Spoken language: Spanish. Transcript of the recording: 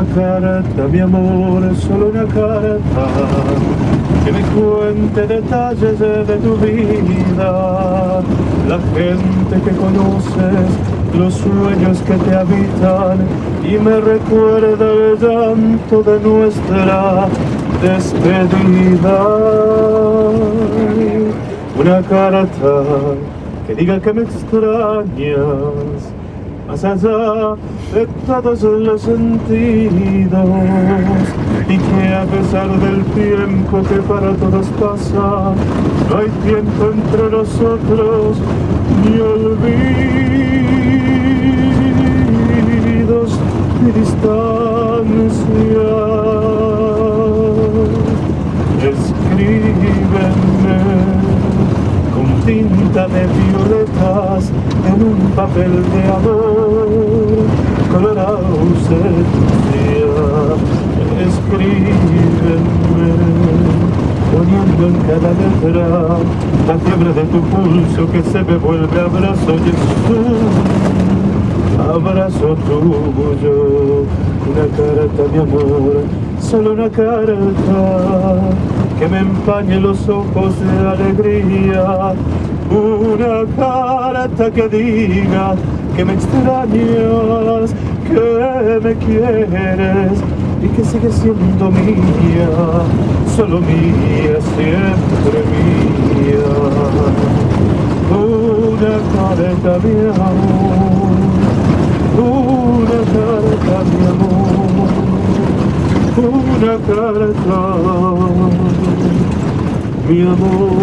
Una carta, mi amor, solo una carta que me cuente detalles de tu vida, la gente que conoces, los sueños que te habitan y me recuerda el llanto de nuestra despedida. Una carta que diga que me extrañas más allá de todos los sentidos y que a pesar del tiempo que para todos pasa, no hay tiempo entre nosotros ni olvidos ni distancia. Escríbeme con tinta de violetas en un papel de amor, color ausencia. Escríbeme poniendo en cada letra la fiebre de tu pulso que se me vuelve abrazo y es un abrazo tuyo. Una carta, mi amor, solo una carta que me empañe los ojos de alegría. Una carta que diga que me extrañas, que me quieres y que sigue siendo mía, solo mía, siempre mía. Una carta, mi amor, una carta, mi amor, una carta, mi amor.